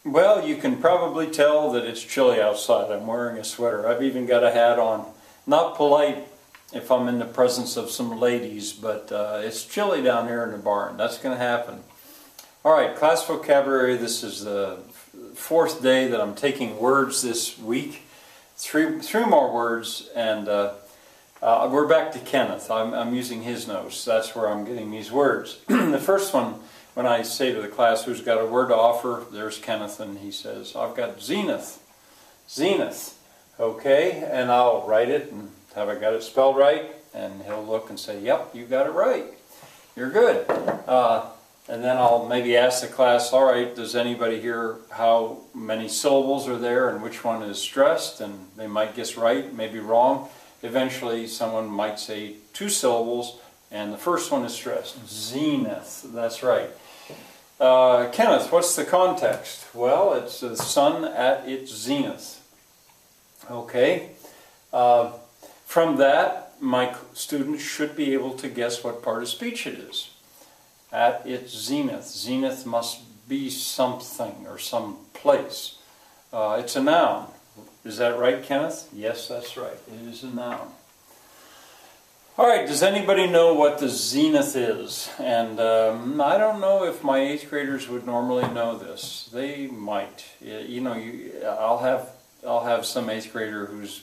Well, you can probably tell that it's chilly outside. I'm wearing a sweater. I've even got a hat on. Not polite if I'm in the presence of some ladies, but it's chilly down here in the barn. That's going to happen. All right, class vocabulary. This is the fourth day that I'm taking words this week. Three more words, and we're back to Kenneth. I'm using his notes. That's where I'm getting these words. The first one, when I say to the class who's got a word to offer, there's Kenneth, and he says, I've got zenith. Zenith. Okay, and I'll write it, and have I got it spelled right? And he'll look and say, yep, you got it right. You're good. And then I'll maybe ask the class, all right, does anybody hear how many syllables are there and which one is stressed? And they might guess right, maybe wrong. Eventually someone might say 2 syllables, and the first one is stressed. Zenith, that's right. Kenneth, what's the context? Well, it's the sun at its zenith. Okay. From that, my students should be able to guess what part of speech it is. At its zenith. Zenith must be something or some place. It's a noun. Is that right, Kenneth? Yes, that's right. It is a noun. All right, does anybody know what the zenith is? And I don't know if my 8th graders would normally know this. They might. You know, I'll have some 8th grader whose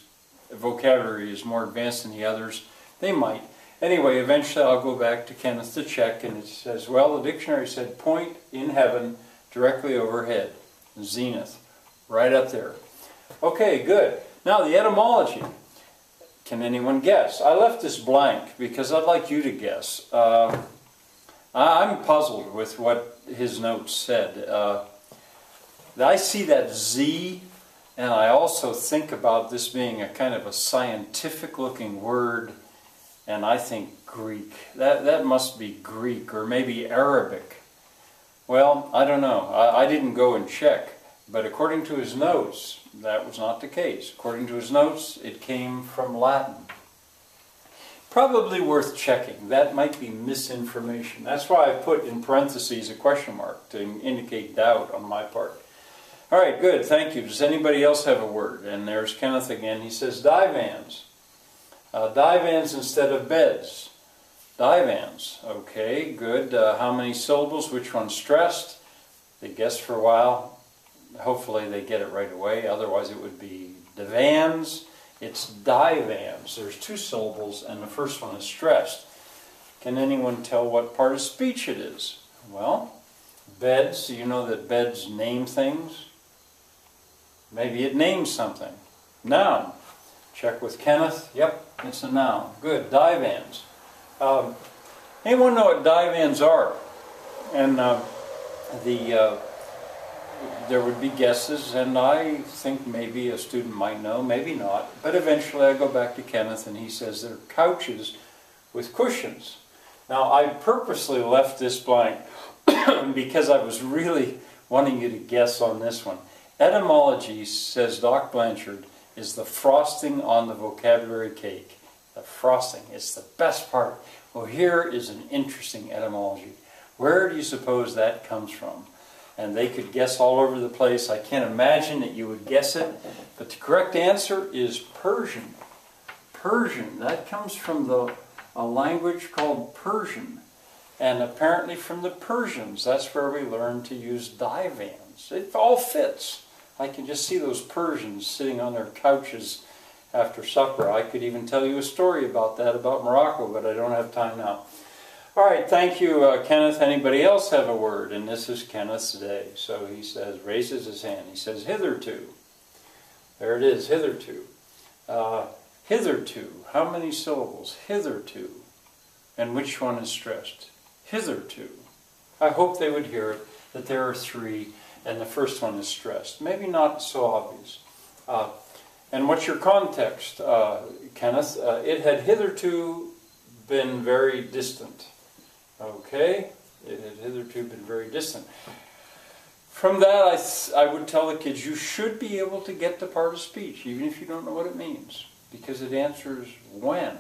vocabulary is more advanced than the others. They might. Anyway, eventually I'll go back to Kenneth to check, and it says, well, the dictionary said point in heaven directly overhead. Zenith. Right up there. Okay, good. Now the etymology. Can anyone guess? I left this blank because I'd like you to guess. I'm puzzled with what his notes said. I see that Z, and I also think about this being a kind of a scientific-looking word, and I think Greek. That must be Greek, or maybe Arabic. Well, I don't know. I didn't go and check, but according to his notes, that was not the case. According to his notes, it came from Latin. Probably worth checking. That might be misinformation. That's why I put in parentheses a question mark to indicate doubt on my part. All right, good. Thank you. Does anybody else have a word? And there's Kenneth again. He says divans. Divans instead of beds. Divans. Okay, good. How many syllables? Which one's stressed? They guessed for a while. Hopefully they get it right away. Otherwise it would be divans. It's divans. There's 2 syllables, and the first one is stressed. Can anyone tell what part of speech it is? Well, beds. You know that beds name things? Maybe it names something. Noun. Check with Kenneth. Yep, it's a noun. Good. Divans. Anyone know what divans are? And there would be guesses, and I think maybe a student might know, maybe not. But eventually I go back to Kenneth, and he says they're couches with cushions. Now, I purposely left this blank because I was really wanting you to guess on this one. Etymology, says Doc Blanchard, is the frosting on the vocabulary cake. The frosting, it's the best part. Well, here is an interesting etymology. Where do you suppose that comes from? And they could guess all over the place. I can't imagine that you would guess it. But the correct answer is Persian. Persian. That comes from a language called Persian. And apparently from the Persians. That's where we learned to use divans. It all fits. I can just see those Persians sitting on their couches after supper. I could even tell you a story about that, about Morocco, but I don't have time now. All right, thank you, Kenneth. Anybody else have a word? And this is Kenneth's day. So he says, raises his hand. He says, hitherto. There it is, hitherto. Hitherto. How many syllables? Hitherto. And which one is stressed? Hitherto. I hope they would hear it, that there are 3, and the first one is stressed. Maybe not so obvious. And what's your context, Kenneth? It had hitherto been very distant. Okay, it had hitherto been very distant. From that, I would tell the kids, you should be able to get the part of speech, even if you don't know what it means, because it answers when.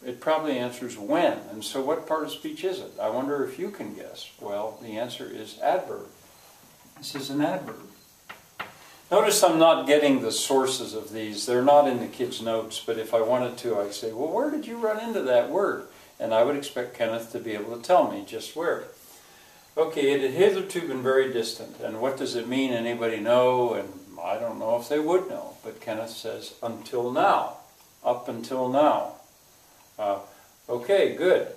It probably answers when. And so what part of speech is it? I wonder if you can guess. Well, the answer is adverb. This is an adverb. Notice I'm not getting the sources of these. They're not in the kids' notes, but if I wanted to, I'd say, well, where did you run into that word? And I would expect Kenneth to be able to tell me just where. Okay, it had hitherto been very distant. And what does it mean? Anybody know? And I don't know if they would know. But Kenneth says, until now. Up until now. Okay, good.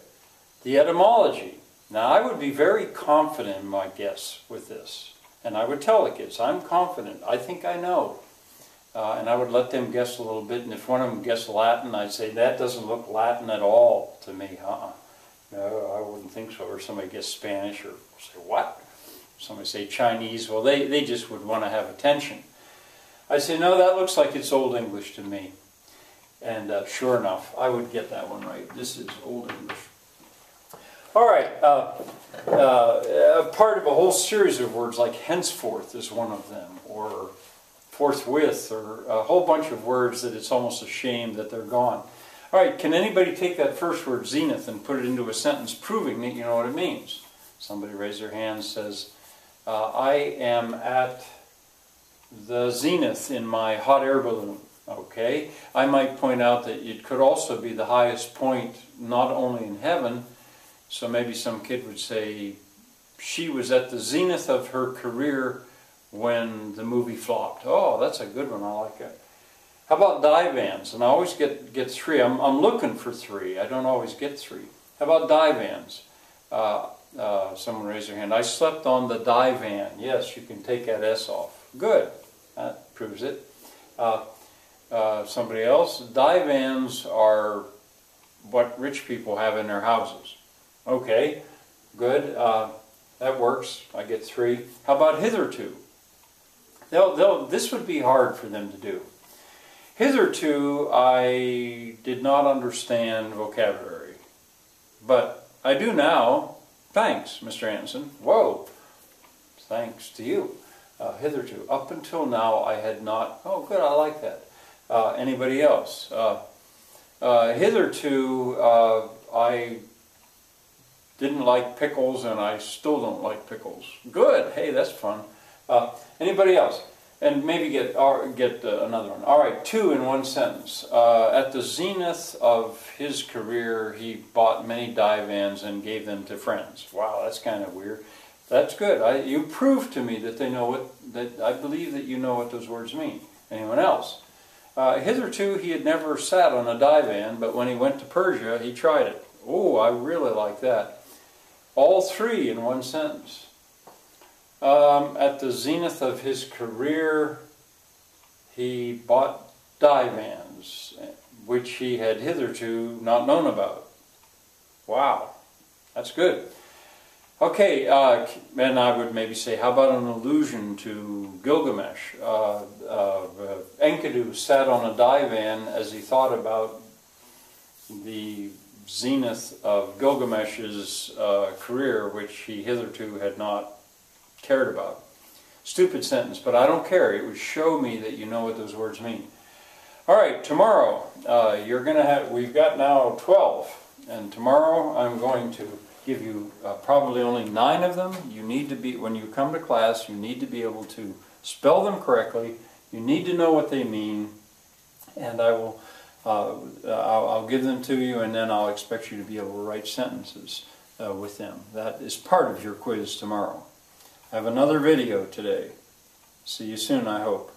The etymology. Now, I would be very confident in my guess with this. And I would tell the kids, I'm confident. I think I know. And I would let them guess a little bit. And if one of them guessed Latin, I'd say, that doesn't look Latin at all to me. No, I wouldn't think so. Or somebody guess Spanish or say, what? Somebody say Chinese. Well, they just would want to have attention. I'd say, no, that looks like it's Old English to me. And sure enough, I would get that one right. This is Old English. All right, part of a whole series of words like henceforth is one of them, or forthwith, or a whole bunch of words that it's almost a shame that they're gone. All right, can anybody take that first word, zenith, and put it into a sentence proving that you know what it means? Somebody raise their hand and says, I am at the zenith in my hot air balloon. Okay, I might point out that it could also be the highest point not only in heaven. So maybe some kid would say, she was at the zenith of her career when the movie flopped. Oh, that's a good one. I like it. How about divans? And I always get three. I'm looking for three. I don't always get three. How about divans? Someone raised their hand. I slept on the divan. Yes, you can take that S off. Good. That proves it. Somebody else. Divans are what rich people have in their houses. Okay, good. That works. I get three. How about hitherto? This would be hard for them to do. Hitherto, I did not understand vocabulary. But I do now. Thanks, Mr. Anderson. Whoa. Thanks to you. Hitherto. Up until now, I had not. Oh, good. I like that. Anybody else? Hitherto, I didn't like pickles, and I still don't like pickles. Good. Hey, that's fun. Anybody else? And maybe get another one. All right, two in one sentence. At the zenith of his career, he bought many divans and gave them to friends. Wow, that's kind of weird. That's good. You proved to me that they know what. I believe that you know what those words mean. Anyone else? Hitherto, he had never sat on a divan, but when he went to Persia, he tried it. Oh, I really like that. All three in one sentence. At the zenith of his career, he bought divans, which he had hitherto not known about. Wow, that's good. Okay, and I would maybe say, how about an allusion to Gilgamesh? Enkidu sat on a divan as he thought about the zenith of Gilgamesh's career, which he hitherto had not cared about. Stupid sentence, but I don't care. It would show me that you know what those words mean. All right, tomorrow we've got now 12, and tomorrow I'm going to give you probably only 9 of them. You need to be, when you come to class, you need to be able to spell them correctly. You need to know what they mean, and I'll give them to you, and then I'll expect you to be able to write sentences with them. That is part of your quiz tomorrow. I have another video today. See you soon, I hope.